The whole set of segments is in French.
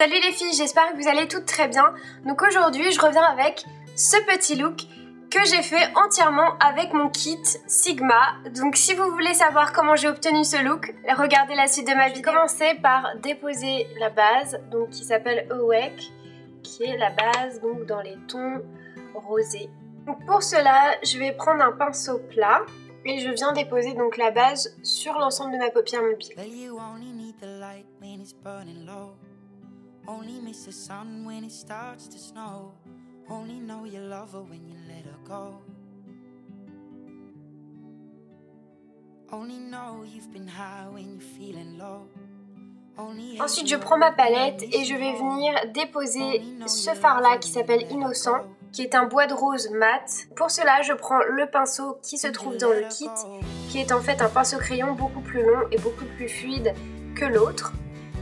Salut les filles, j'espère que vous allez toutes très bien. Donc aujourd'hui, je reviens avec ce petit look que j'ai fait entièrement avec mon kit Sigma. Donc si vous voulez savoir comment j'ai obtenu ce look, regardez la suite de ma vidéo. Commencez par déposer la base, donc qui s'appelle Awake, qui est la base donc dans les tons rosés. Donc pour cela, je vais prendre un pinceau plat et je viens déposer donc la base sur l'ensemble de ma paupière mobile. Only miss the sun when it starts to snow. Only know you love her when you let her go. Only know you've been high when you're feeling low. Ensuite, je prends ma palette et je vais venir déposer ce fard-là qui s'appelle Innocent, qui est un bois de rose mat. Pour cela, je prends le pinceau qui se trouve dans le kit, qui est en fait un pinceau crayon beaucoup plus long et beaucoup plus fluide que l'autre.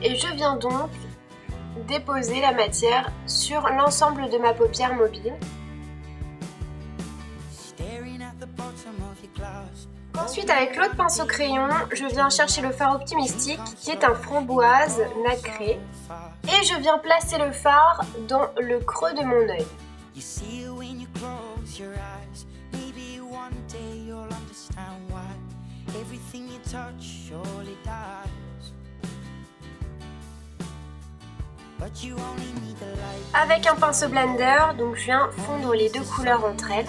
Et je viens donc déposer la matière sur l'ensemble de ma paupière mobile. Ensuite, avec l'autre pinceau crayon, je viens chercher le fard Optimistic qui est un framboise nacré et je viens placer le fard dans le creux de mon œil. Avec un pinceau blender, donc je viens fondre les deux couleurs entre elles.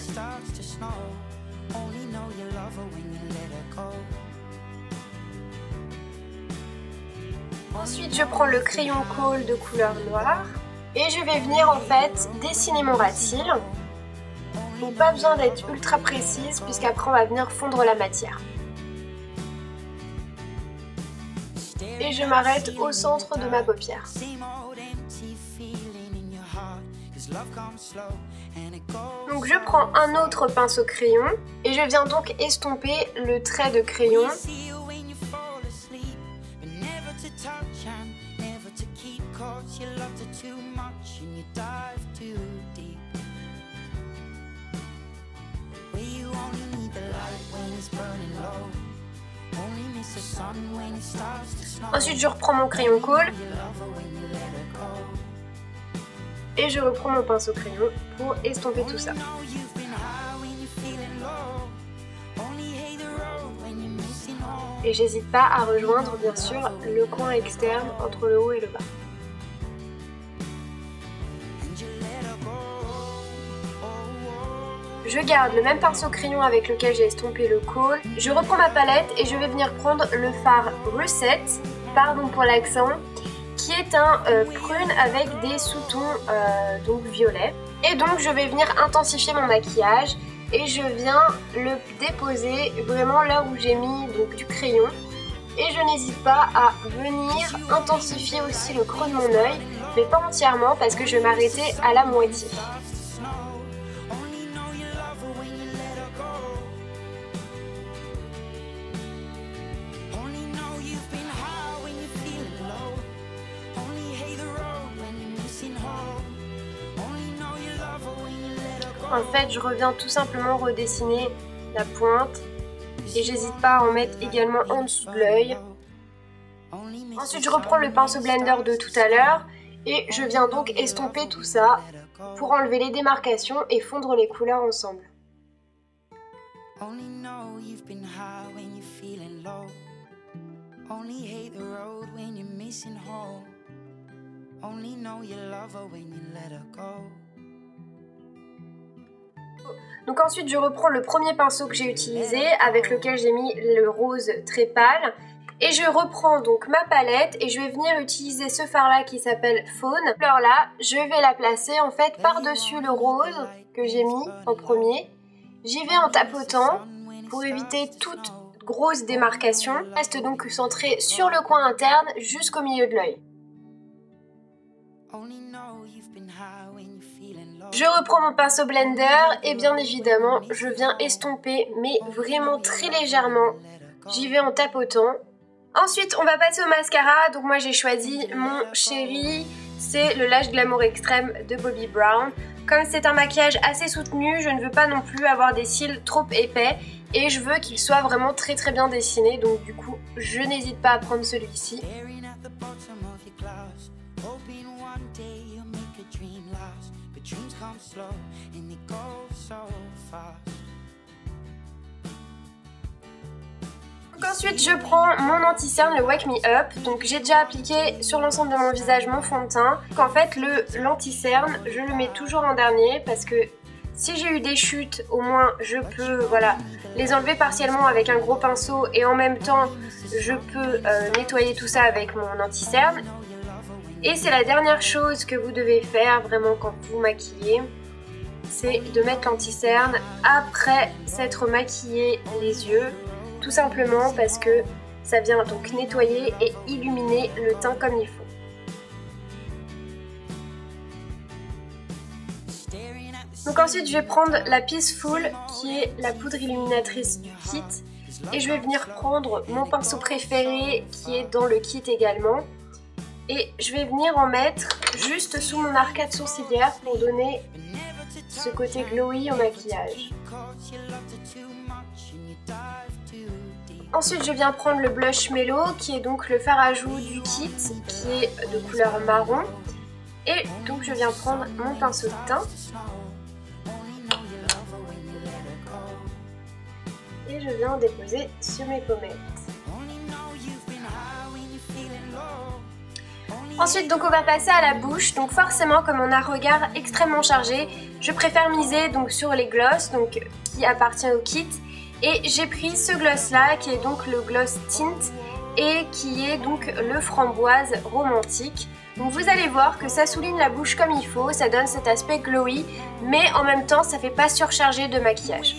Ensuite, je prends le crayon colle de couleur noire et je vais venir en fait dessiner mon ras de cils. Donc pas besoin d'être ultra précise puisqu'après on va venir fondre la matière. Et je m'arrête au centre de ma paupière. Donc je prends un autre pinceau crayon et je viens donc estomper le trait de crayon. Ensuite je reprends mon crayon colle et je reprends mon pinceau crayon pour estomper tout ça. Et j'hésite pas à rejoindre bien sûr le coin externe entre le haut et le bas. Je garde le même pinceau crayon avec lequel j'ai estompé le col. Je reprends ma palette et je vais venir prendre le fard Reset, pardon pour l'accent, qui est un prune avec des sous-tons donc violets. Et donc je vais venir intensifier mon maquillage et je viens le déposer vraiment là où j'ai mis donc du crayon. Et je n'hésite pas à venir intensifier aussi le creux de mon œil, mais pas entièrement parce que je vais m'arrêter à la moitié. En fait, je reviens tout simplement redessiner la pointe et j'hésite pas à en mettre également en dessous de l'œil. Ensuite, je reprends le pinceau blender de tout à l'heure et je viens donc estomper tout ça pour enlever les démarcations et fondre les couleurs ensemble. Donc ensuite je reprends le premier pinceau que j'ai utilisé avec lequel j'ai mis le rose très pâle et je reprends donc ma palette et je vais venir utiliser ce fard là qui s'appelle Faune. Alors là je vais la placer en fait par dessus le rose que j'ai mis en premier. J'y vais en tapotant pour éviter toute grosse démarcation. Je reste donc centré sur le coin interne jusqu'au milieu de l'œil. Je reprends mon pinceau blender et bien évidemment je viens estomper mais vraiment très légèrement. J'y vais en tapotant. Ensuite on va passer au mascara, donc moi j'ai choisi mon chéri, c'est le Lash Glamour Extrême de Bobbi Brown. Comme c'est un maquillage assez soutenu, je ne veux pas non plus avoir des cils trop épais et je veux qu'il soit vraiment très bien dessiné, donc du coup je n'hésite pas à prendre celui-ci. Donc ensuite je prends mon anti-cerne, le Wake Me Up. Donc j'ai déjà appliqué sur l'ensemble de mon visage mon fond de teint. Donc en fait l'anti-cerne je le mets toujours en dernier parce que si j'ai eu des chutes, au moins je peux voilà, les enlever partiellement avec un gros pinceau et en même temps je peux nettoyer tout ça avec mon anti-cerne. Et c'est la dernière chose que vous devez faire vraiment quand vous maquillez, c'est de mettre l'anti-cerne après s'être maquillé les yeux, tout simplement parce que ça vient donc nettoyer et illuminer le teint comme il faut. Donc ensuite je vais prendre la Peaceful qui est la poudre illuminatrice du kit et je vais venir prendre mon pinceau préféré qui est dans le kit également et je vais venir en mettre juste sous mon arcade sourcilière pour donner ce côté glowy au maquillage. Ensuite je viens prendre le blush Mellow qui est donc le fard à joues du kit qui est de couleur marron et donc je viens prendre mon pinceau de teint et je viens déposer sur mes pommettes. Ensuite donc on va passer à la bouche, donc forcément comme on a un regard extrêmement chargé, je préfère miser donc sur les glosses donc qui appartient au kit et j'ai pris ce gloss là qui est donc le gloss tint et qui est donc le framboise romantique. Donc vous allez voir que ça souligne la bouche comme il faut, ça donne cet aspect glowy mais en même temps ça fait pas surcharger de maquillage.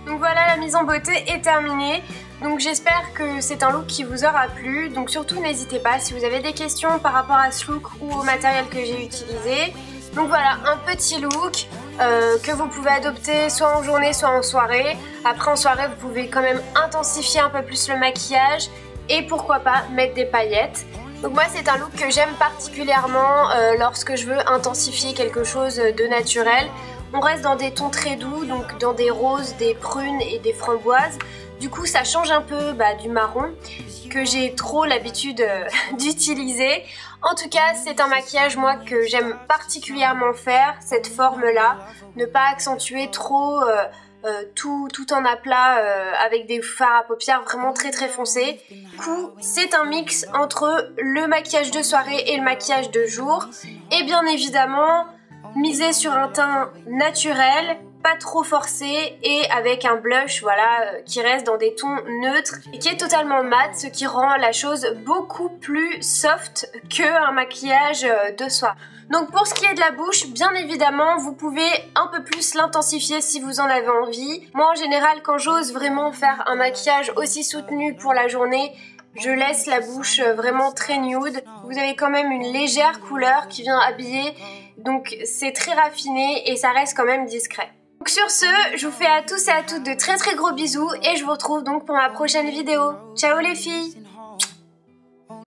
Donc voilà, la mise en beauté est terminée. Donc j'espère que c'est un look qui vous aura plu. Donc surtout n'hésitez pas si vous avez des questions par rapport à ce look ou au matériel que j'ai utilisé. Donc voilà, un petit look que vous pouvez adopter soit en journée soit en soirée. Après en soirée vous pouvez quand même intensifier un peu plus le maquillage et pourquoi pas mettre des paillettes. Donc moi c'est un look que j'aime particulièrement lorsque je veux intensifier quelque chose de naturel. On reste dans des tons très doux, donc dans des roses, des prunes et des framboises. Du coup ça change un peu du marron que j'ai trop l'habitude d'utiliser. En tout cas c'est un maquillage moi que j'aime particulièrement faire, cette forme là. Ne pas accentuer trop tout en aplat avec des fards à paupières vraiment très foncés. Du coup c'est un mix entre le maquillage de soirée et le maquillage de jour. Et bien évidemment miser sur un teint naturel, pas trop forcé et avec un blush voilà, qui reste dans des tons neutres et qui est totalement mat, ce qui rend la chose beaucoup plus soft qu'un maquillage de soie. Donc pour ce qui est de la bouche, bien évidemment, vous pouvez un peu plus l'intensifier si vous en avez envie. Moi en général, quand j'ose vraiment faire un maquillage aussi soutenu pour la journée, je laisse la bouche vraiment très nude. Vous avez quand même une légère couleur qui vient habiller, donc c'est très raffiné et ça reste quand même discret. Donc sur ce, je vous fais à tous et à toutes de très gros bisous et je vous retrouve donc pour ma prochaine vidéo. Ciao les filles!